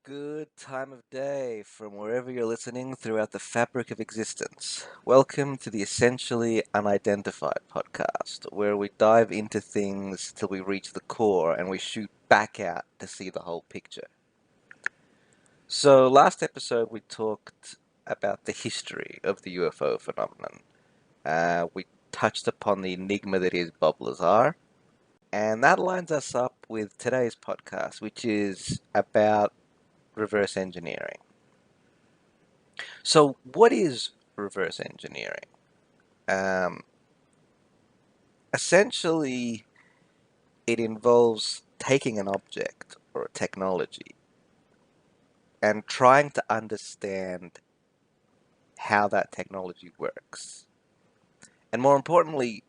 Good time of day from wherever you're listening throughout the fabric of existence. Welcome to the Essentially Unidentified podcast, where we dive into things till we reach the core and we shoot back out to see the whole picture. So, last episode we talked about the history of the UFO phenomenon. We touched upon the enigma that is Bob Lazar, and that lines us up with today's podcast, which is about reverse engineering. So, what is reverse engineering? Um, Essentially, it involves taking an object or a technology and trying to understand how that technology works. And more importantly,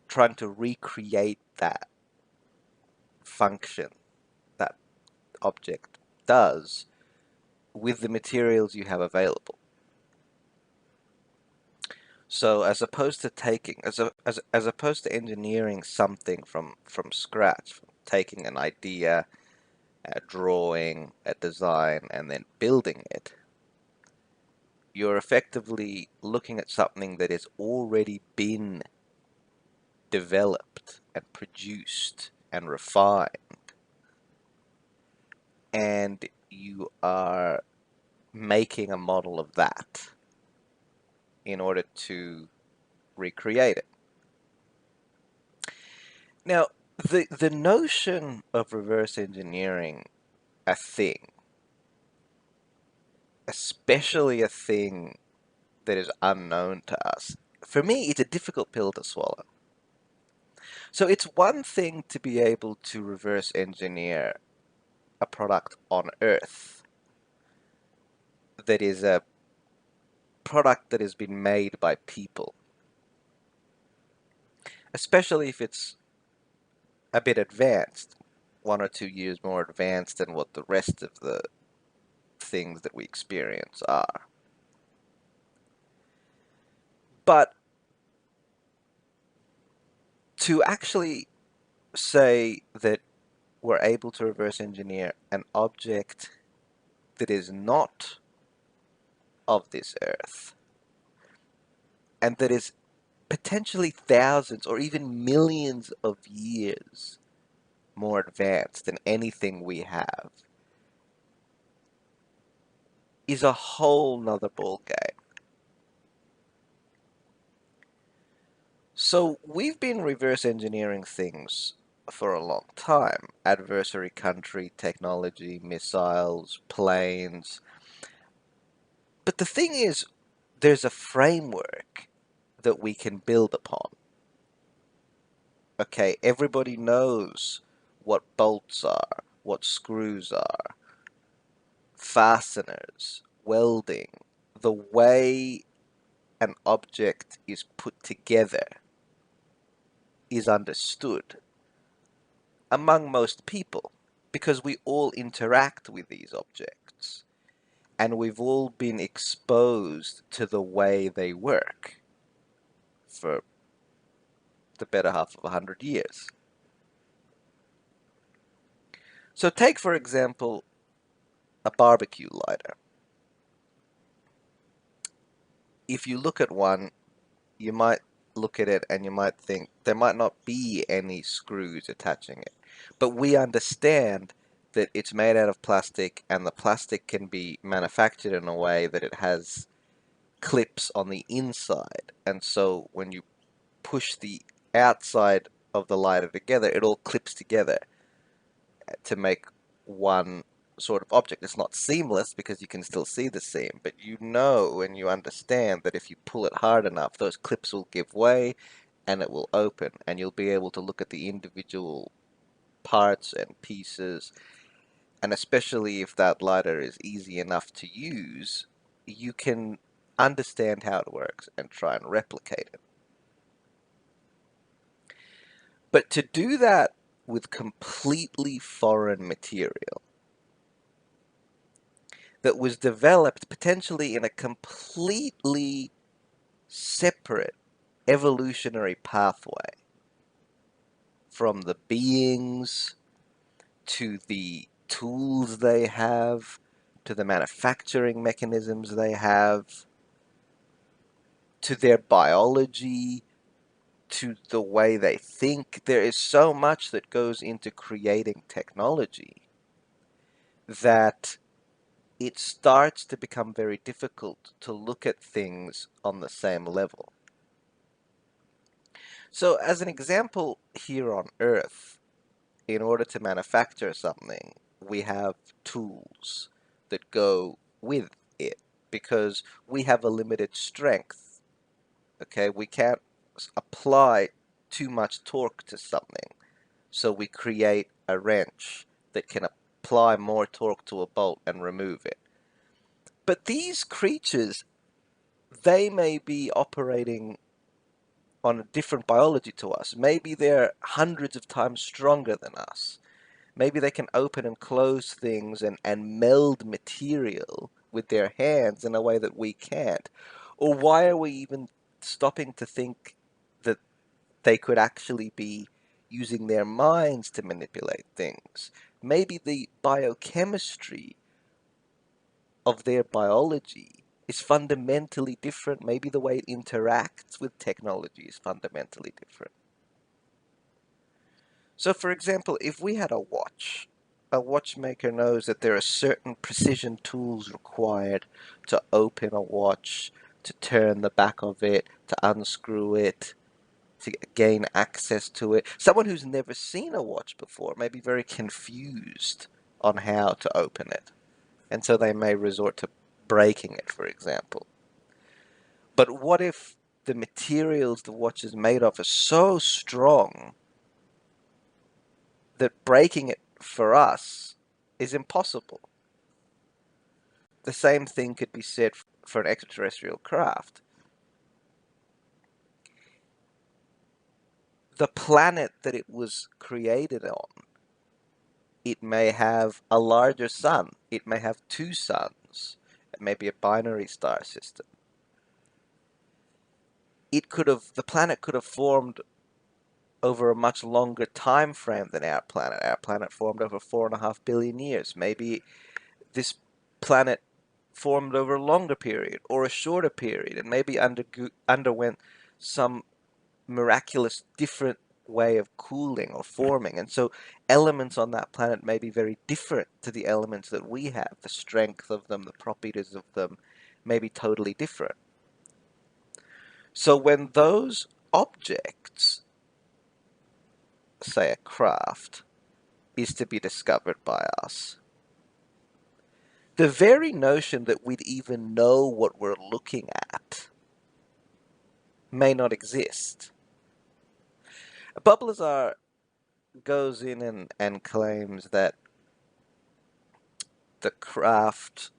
trying to recreate that function that object does with the materials you have available. So as opposed to as opposed to engineering something from scratch, from taking an idea, a drawing, a design, and then building it, you're effectively looking at something that has already been developed and produced and refined, and you are making a model of that in order to recreate it. Now, the notion of reverse engineering a thing, especially a thing that is unknown to us, for me, it's a difficult pill to swallow. So it's one thing to be able to reverse engineer a product on Earth that is a product that has been made by people, especially if it's a bit advanced, 1 or 2 years more advanced than what the rest of the things that we experience are. But to actually say that we're able to reverse engineer an object that is not of this earth and that is potentially thousands or even millions of years more advanced than anything we have is a whole nother ballgame. So we've been reverse engineering things for a long time. Adversary country, technology, missiles, planes. But the thing is, there's a framework that we can build upon. Okay, everybody knows what bolts are, what screws are, fasteners, welding, the way an object is put together is understood among most people because we all interact with these objects and we've all been exposed to the way they work for the better half of 100 years. So take, for example, a barbecue lighter. If you look at one, you might look at it and you might think there might not be any screws attaching it. But we understand that it's made out of plastic and the plastic can be manufactured in a way that it has clips on the inside. And so when you push the outside of the lighter together, it all clips together to make one sort of object. It's not seamless because you can still see the seam, but you know and you understand that if you pull it hard enough, those clips will give way and it will open, and you'll be able to look at the individual parts and pieces. And especially if that lighter is easy enough to use, you can understand how it works and try and replicate it. But to do that with completely foreign material that was developed potentially in a completely separate evolutionary pathway from the beings to the tools they have, to the manufacturing mechanisms they have, to their biology, to the way they think. There is so much that goes into creating technology that it starts to become very difficult to look at things on the same level. So, as an example, here on Earth, in order to manufacture something, we have tools that go with it because we have a limited strength. Okay, we can't apply too much torque to something, so we create a wrench that can apply more torque to a bolt and remove it. But these creatures, they may be operating on a different biology to us. Maybe they're hundreds of times stronger than us. Maybe they can open and close things and meld material with their hands in a way that we can't. Or why are we even stopping to think that they could actually be using their minds to manipulate things? Maybe the biochemistry of their biology is fundamentally different. Maybe the way it interacts with technology is fundamentally different. So, for example, if we had a watchmaker knows that there are certain precision tools required to open a watch, to turn the back of it, to unscrew it, to gain access to it. Someone who's never seen a watch before may be very confused on how to open it. And so they may resort to breaking it, for example. But what if the materials the watch is made of are so strong that breaking it for us is impossible? The same thing could be said for an extraterrestrial craft. The planet that it was created on, it may have a larger sun. It may have two suns. It may be a binary star system. The planet could have formed over a much longer time frame than our planet. Our planet formed over 4.5 billion years. Maybe this planet formed over a longer period or a shorter period, and maybe underwent some miraculous different way of cooling or forming. And so elements on that planet may be very different to the elements that we have. The strength of them, the properties of them may be totally different. So when those objects, say a craft, is to be discovered by us, the very notion that we'd even know what we're looking at may not exist. Bob Lazar goes in and claims that the craft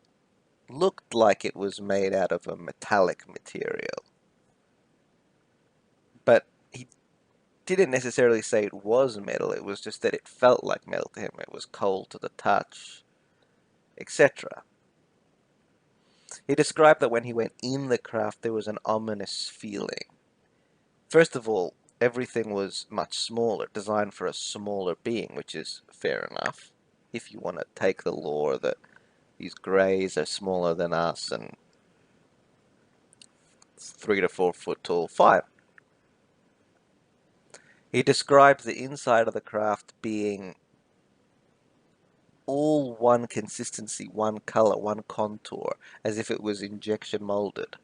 looked like it was made out of a metallic material, but he didn't necessarily say it was metal. It was just that it felt like metal to him. It was cold to the touch, etc. He described that when he went in the craft, there was an ominous feeling. First of all, everything was much smaller, designed for a smaller being, which is fair enough. If you want to take the lore that these greys are smaller than us and 3 to 4 foot tall, fine. He describes the inside of the craft being all one consistency, one color, one contour, as if it was injection molded.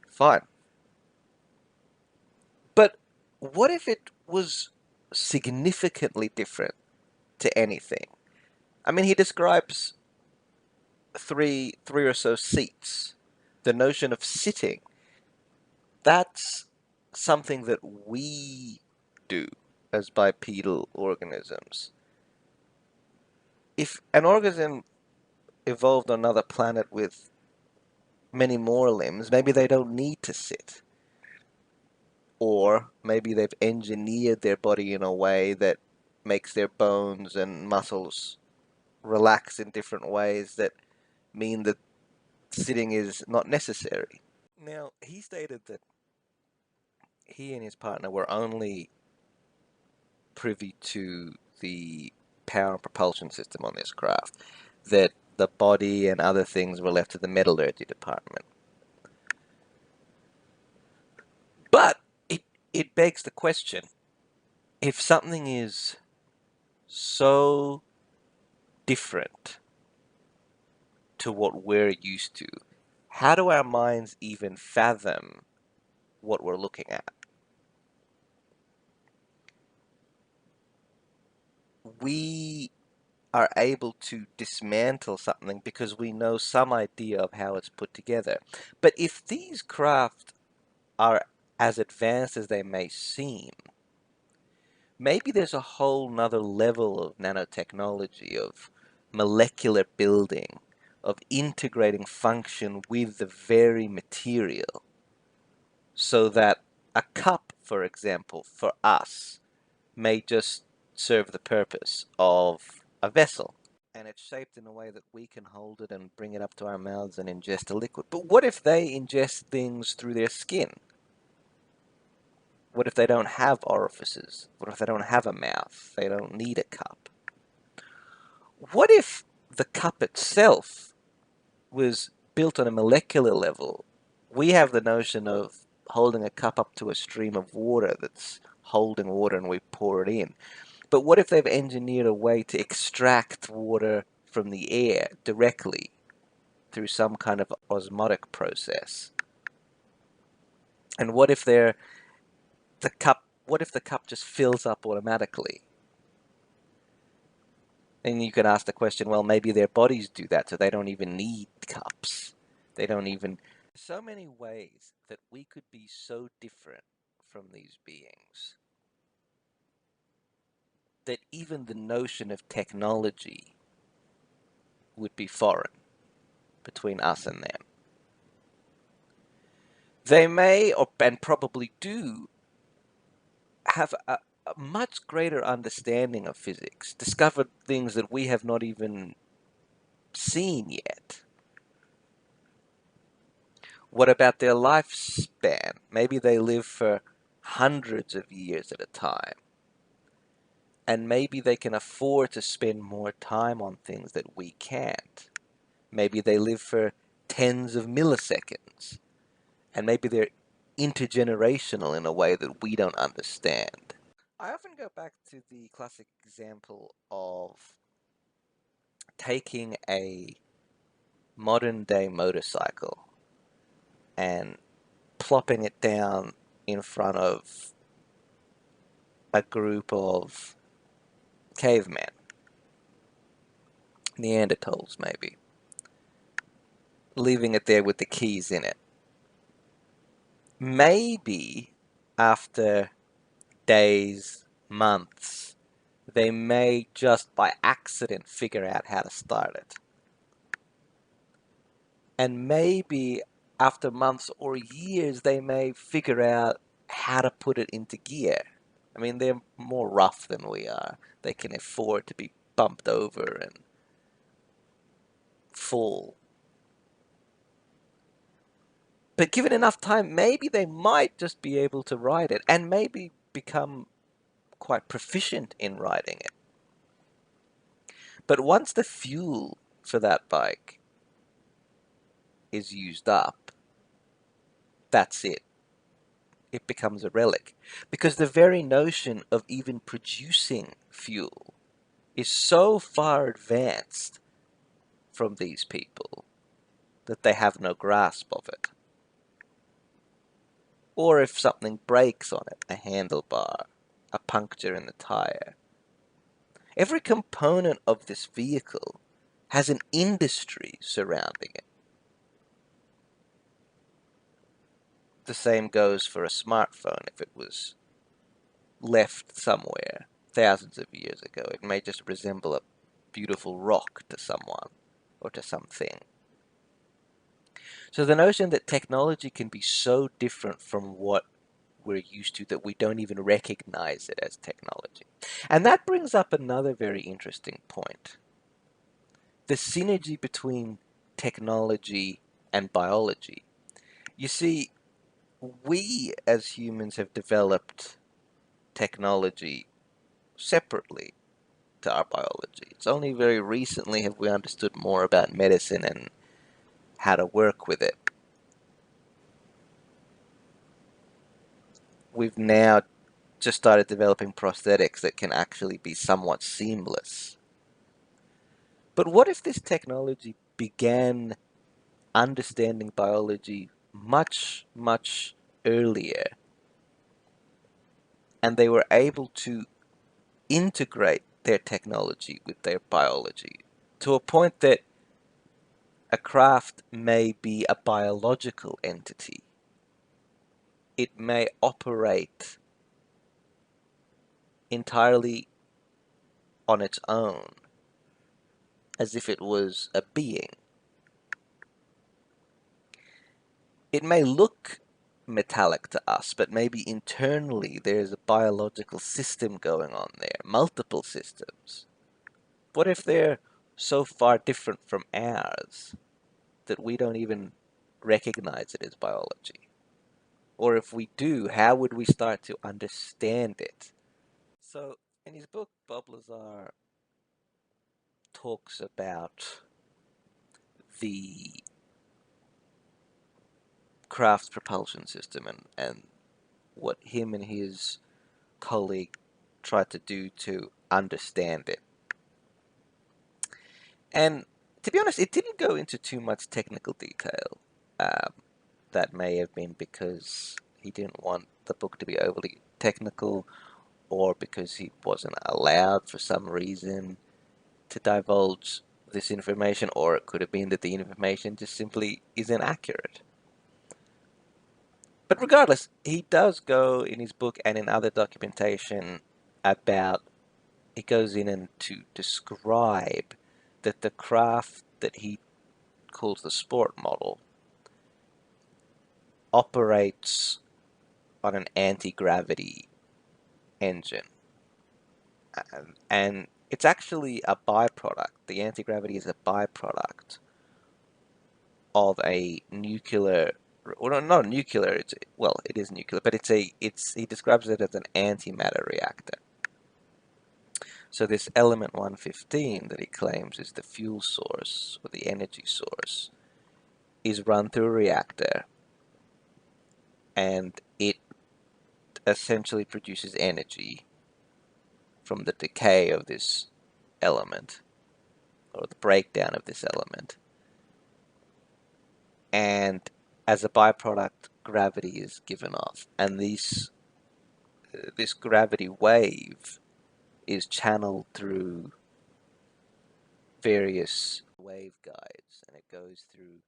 Fine. But what if it was significantly different to anything? I mean, he describes three or so seats. The notion of sitting, that's something that we do as bipedal organisms. If an organism evolved on another planet with many more limbs, maybe they don't need to sit. Or maybe they've engineered their body in a way that makes their bones and muscles relax in different ways that mean that sitting is not necessary. Now, he stated that he and his partner were only privy to the power and propulsion system on this craft, that the body and other things were left to the metallurgy department. But it begs the question, if something is so different to what we're used to, how do our minds even fathom what we're looking at? We are able to dismantle something because we know some idea of how it's put together. But if these craft are as advanced as they may seem, maybe there's a whole nother level of nanotechnology, of molecular building, of integrating function with the very material, so that a cup, for example, for us, may just serve the purpose of a vessel. And it's shaped in a way that we can hold it and bring it up to our mouths and ingest a liquid. But what if they ingest things through their skin? What if they don't have orifices? What if they don't have a mouth? They don't need a cup. What if the cup itself was built on a molecular level? We have the notion of holding a cup up to a stream of water that's holding water and we pour it in. But what if they've engineered a way to extract water from the air directly through some kind of osmotic process? And what if the cup just fills up automatically? And you could ask the question, well, maybe their bodies do that, so they don't even need cups. They don't even... So many ways that we could be so different from these beings that even the notion of technology would be foreign between us and them. They may, and probably do, have a much greater understanding of physics, discovered things that we have not even seen yet. What about their lifespan? Maybe they live for hundreds of years at a time. And maybe they can afford to spend more time on things that we can't. Maybe they live for tens of milliseconds. And maybe they're intergenerational in a way that we don't understand. I often go back to the classic example of taking a modern day motorcycle and plopping it down in front of a group of cavemen, Neanderthals maybe, leaving it there with the keys in it. Maybe after days, months, they may just by accident figure out how to start it. And maybe after months or years, they may figure out how to put it into gear. I mean, they're more rough than we are. They can afford to be bumped over and fall. But given enough time, maybe they might just be able to ride it and maybe become quite proficient in riding it. But once the fuel for that bike is used up, that's it. It becomes a relic. Because the very notion of even producing fuel is so far advanced from these people that they have no grasp of it. Or if something breaks on it, a handlebar, a puncture in the tire. Every component of this vehicle has an industry surrounding it. The same goes for a smartphone. If it was left somewhere thousands of years ago, it may just resemble a beautiful rock to someone or to something. So the notion that technology can be so different from what we're used to that we don't even recognize it as technology. And that brings up another very interesting point. The synergy between technology and biology. You see, we as humans have developed technology separately. to our biology. It's only very recently have we understood more about medicine and how to work with it. We've now just started developing prosthetics that can actually be somewhat seamless. But what if this technology began understanding biology much, much earlier, and they were able to integrate their technology with their biology to a point that a craft may be a biological entity? It may operate entirely on its own, as if it was a being. It may look metallic to us, but maybe internally there's a biological system going on there, multiple systems. What if they're so far different from ours that we don't even recognize it as biology? Or if we do, how would we start to understand it? So, in his book, Bob Lazar talks about the craft propulsion system and what him and his colleague tried to do to understand it. And to be honest, it didn't go into too much technical detail. Um, that may have been because he didn't want the book to be overly technical, or because he wasn't allowed for some reason to divulge this information, or it could have been that the information just simply isn't accurate. But regardless, he does go in his book and in other documentation about, he goes in and to describe that the craft that he calls the sport model operates on an anti-gravity engine. And it's actually a byproduct. The anti-gravity is a byproduct of a nuclear, or not nuclear, it's, well, it is nuclear, but he describes it as an antimatter reactor. So this element 115 that he claims is the fuel source, or the energy source, is run through a reactor, and it essentially produces energy from the decay of this element, or the breakdown of this element. And as a byproduct, gravity is given off, and this gravity wave is channeled through various waveguides, and it goes through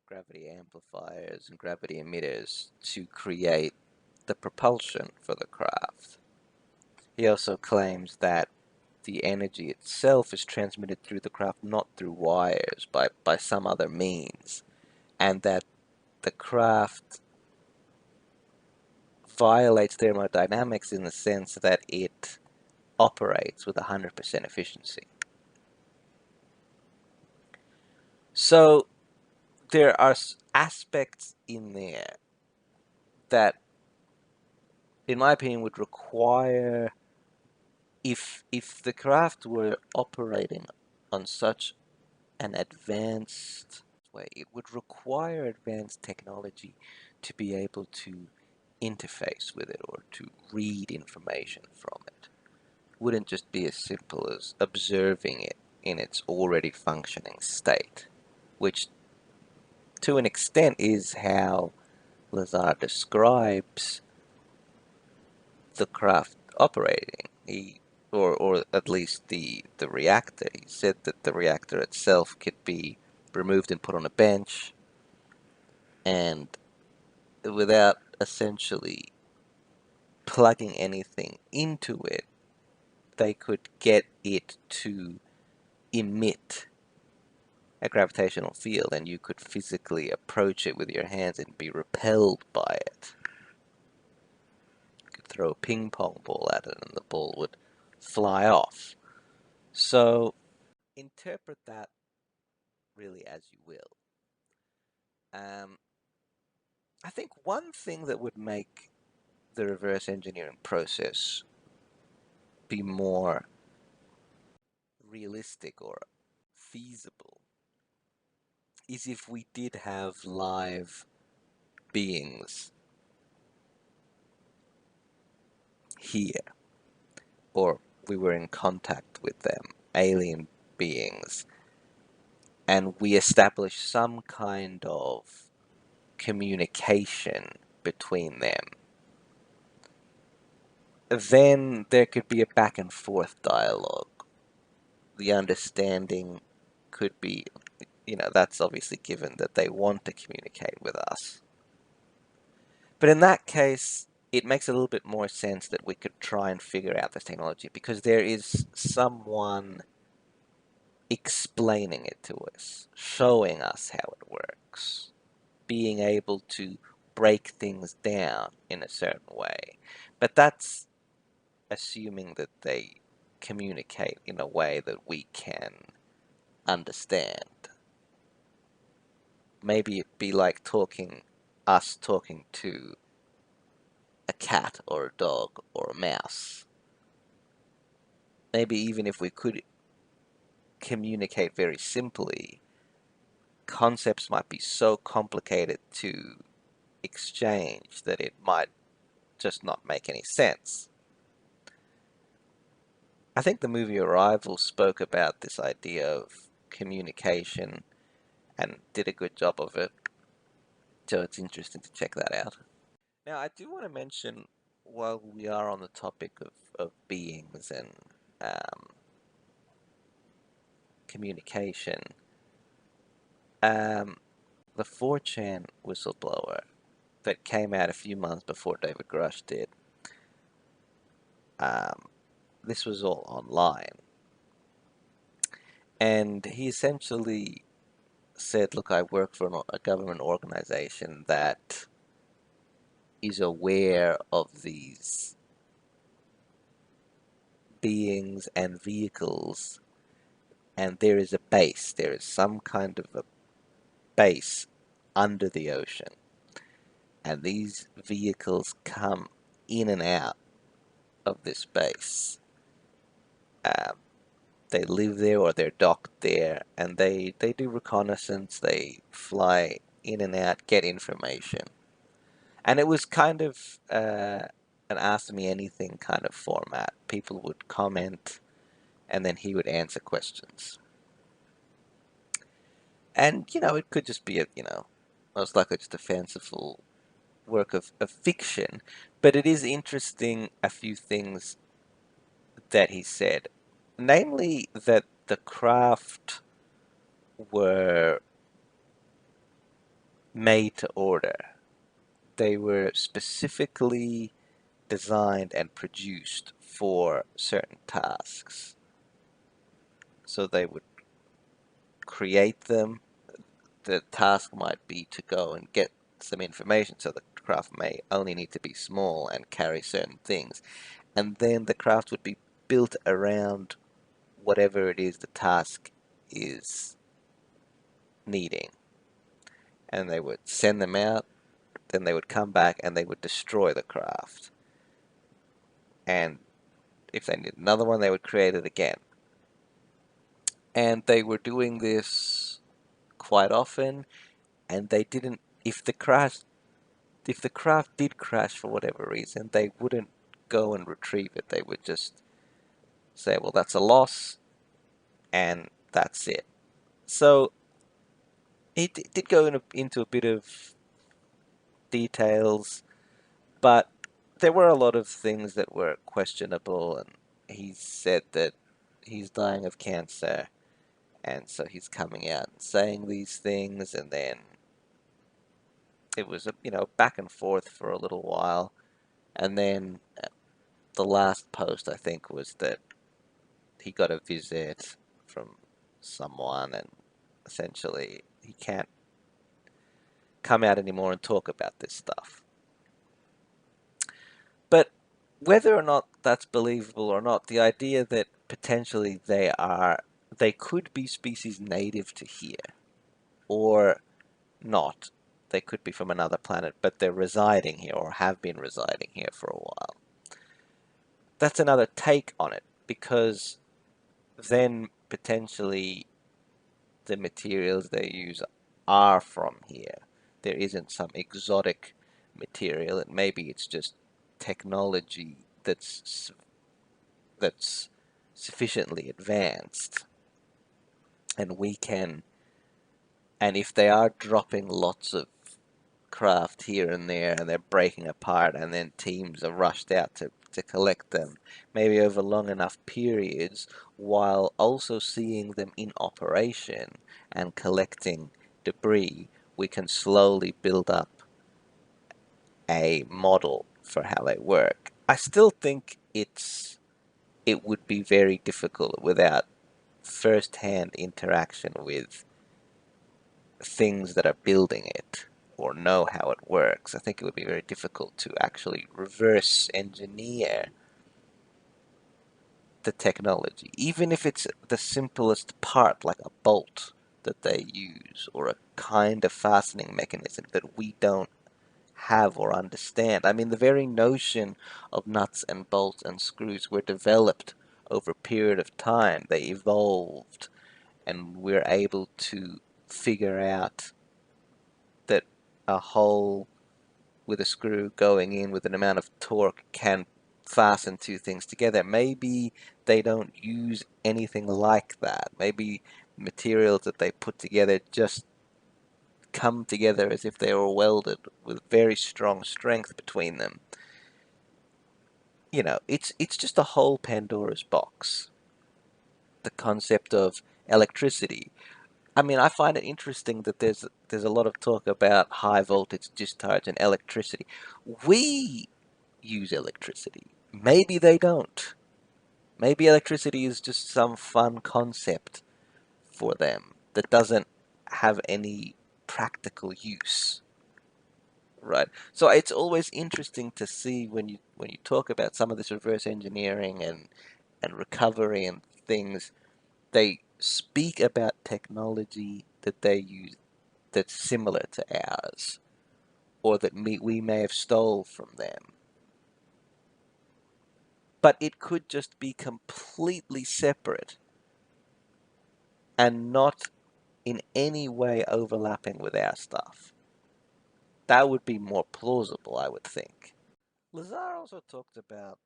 gravity amplifiers and gravity emitters to create the propulsion for the craft. He also claims that the energy itself is transmitted through the craft, not through wires, by some other means, and that the craft violates thermodynamics in the sense that it operates with 100% efficiency. So there are aspects in there that, in my opinion, would require, if the craft were operating on such an advanced way, it would require advanced technology to be able to interface with it or to read information from it. It wouldn't just be as simple as observing it in its already functioning state, which to an extent is how Lazar describes the craft operating. Or at least the reactor. He said that the reactor itself could be removed and put on a bench, and without essentially plugging anything into it, they could get it to emit a gravitational field, and you could physically approach it with your hands and be repelled by it. You could throw a ping pong ball at it and the ball would fly off. So interpret that really as you will. Um, I think one thing that would make the reverse engineering process be more realistic or feasible is if we did have live beings here, or we were in contact with them, alien beings, and we established some kind of communication between them, then there could be a back and forth dialogue. The understanding could be, that's obviously given that they want to communicate with us. But in that case, it makes a little bit more sense that we could try and figure out this technology because there is someone explaining it to us, showing us how it works, being able to break things down in a certain way. But that's assuming that they communicate in a way that we can understand. Maybe it'd be like us talking to a cat or a dog or a mouse. Maybe even if we could communicate very simply, concepts might be so complicated to exchange that it might just not make any sense. I think the movie Arrival spoke about this idea of communication and did a good job of it, so it's interesting to check that out. Now, I do want to mention, while we are on the topic of beings and communication, the 4chan whistleblower that came out a few months before David Grush did, this was all online. And he essentially said, look, I work for a government organization that is aware of these beings and vehicles, and there is a base, there is some kind of a base under the ocean, and these vehicles come in and out of this base. They live there or they're docked there, and they do reconnaissance, they fly in and out, get information. And it was kind of an Ask Me Anything kind of format. People would comment, and then he would answer questions. And, it could just be most likely just a fanciful work of fiction, but it is interesting a few things that he said. Namely, that the craft were made to order. They were specifically designed and produced for certain tasks. So they would create them. The task might be to go and get some information, so the craft may only need to be small and carry certain things. And then the craft would be built around whatever it is the task is needing. And they would send them out, then they would come back and they would destroy the craft. And if they need another one, they would create it again. And they were doing this quite often, and they didn't, if the craft did crash for whatever reason, they wouldn't go and retrieve it. They would just say, well, that's a loss, and that's it. So it did go into a bit of details, but there were a lot of things that were questionable, and he said that he's dying of cancer, and so he's coming out and saying these things, and then it was back and forth for a little while, and then the last post, I think, was that he got a visit from someone, and essentially he can't come out anymore and talk about this stuff. But whether or not that's believable or not, the idea that potentially they could be species native to here, or not. They could be from another planet, but they're residing here or have been residing here for a while. That's another take on it, because then potentially the materials they use are from here. There isn't some exotic material, and maybe it's just technology that's sufficiently advanced, and we can. And if they are dropping lots of craft here and there, and they're breaking apart, and then teams are rushed out to collect them, maybe over long enough periods, while also seeing them in operation and collecting debris, we can slowly build up a model for how they work. I still think it would be very difficult without first-hand interaction with things that are building it or know how it works. I think it would be very difficult to actually reverse engineer the technology, even if it's the simplest part, like a bolt that they use or a kind of fastening mechanism that we don't have or understand. I mean, the very notion of nuts and bolts and screws were developed over a period of time. They evolved, and we're able to figure out that a hole with a screw going in with an amount of torque can fasten two things together. Maybe they don't use anything like that. Maybe materials that they put together just come together as if they were welded with very strong strength between them. You know, it's just a whole Pandora's box. The concept of electricity. I mean, I find it interesting that there's a lot of talk about high voltage discharge and electricity. We use electricity. Maybe they don't. Maybe electricity is just some fun concept for them that doesn't have any practical use, right? So it's always interesting to see when you talk about some of this reverse engineering and recovery and things, they speak about technology that they use that's similar to ours, or that we may have stole from them. But it could just be completely separate and not in any way overlapping with our stuff. That would be more plausible, I would think. Lazar also talked about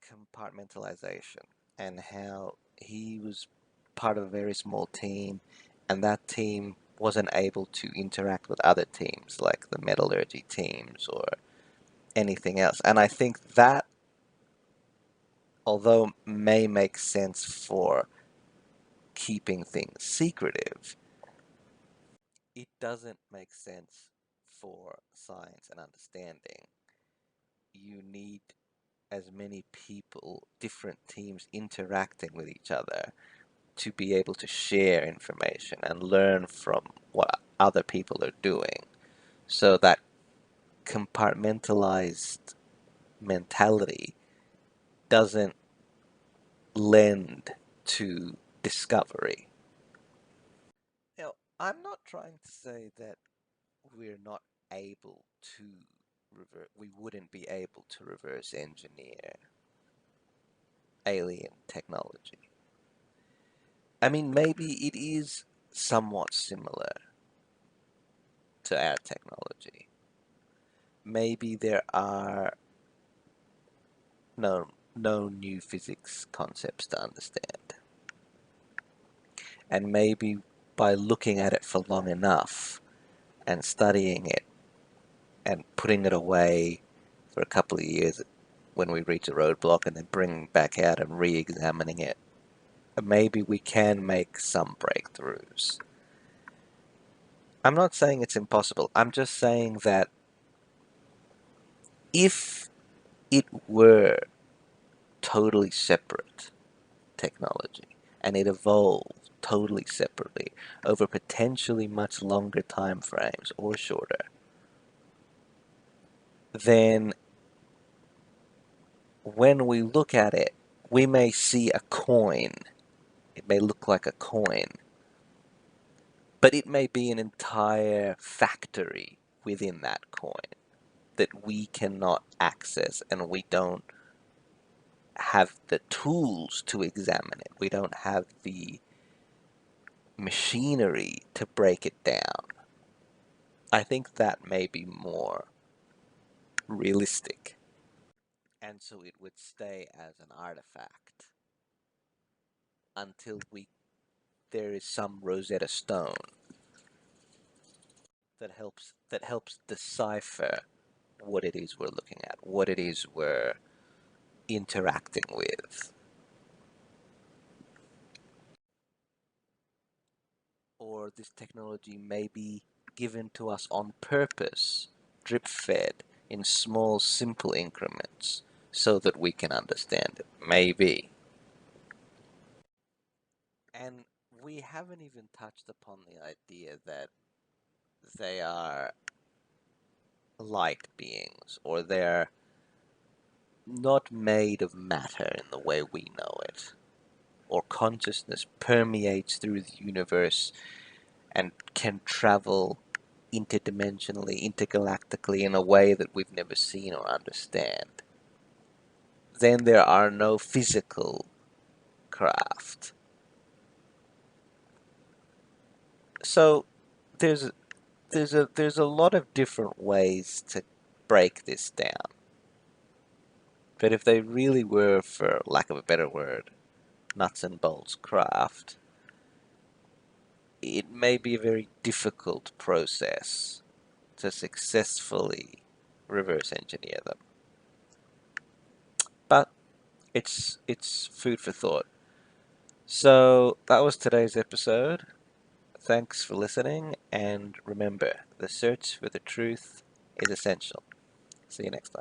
compartmentalization and how he was part of a very small team, and that team wasn't able to interact with other teams like the metallurgy teams or anything else. And I think that, although may make sense for keeping things secretive, it doesn't make sense for science and understanding. You need as many people, different teams interacting with each other to be able to share information and learn from what other people are doing. So that compartmentalized mentality doesn't lend to discovery. Now, I'm not trying to say that we're not able to we wouldn't be able to reverse engineer alien technology. I mean, maybe it is somewhat similar to our technology. Maybe there are no new physics concepts to understand. And maybe by looking at it for long enough and studying it and putting it away for a couple of years when we reach a roadblock and then bringing it back out and re-examining it, maybe we can make some breakthroughs. I'm not saying it's impossible. I'm just saying that if it were totally separate technology and it evolved totally separately over potentially much longer time frames or shorter, then when we look at it, we may see a coin. It may look like a coin, but it may be an entire factory within that coin that we cannot access and we don't have the tools to examine it. We don't have the machinery to break it down. I think that may be more realistic. And so it would stay as an artifact until there is some Rosetta Stone that helps decipher what it is we're looking at, what it is we're interacting with. Or this technology may be given to us on purpose, drip fed in small, simple increments so that we can understand it. Maybe. And we haven't even touched upon the idea that they are light beings, or they're not made of matter in the way we know it, or consciousness permeates through the universe and can travel interdimensionally, intergalactically in a way that we've never seen or understand. Then there are no physical craft. So there's there's a lot of different ways to break this down. But if they really were, for lack of a better word, nuts and bolts craft, it may be a very difficult process to successfully reverse engineer them. But it's food for thought. So that was today's episode. Thanks for listening, and remember, the search for the truth is essential. See you next time.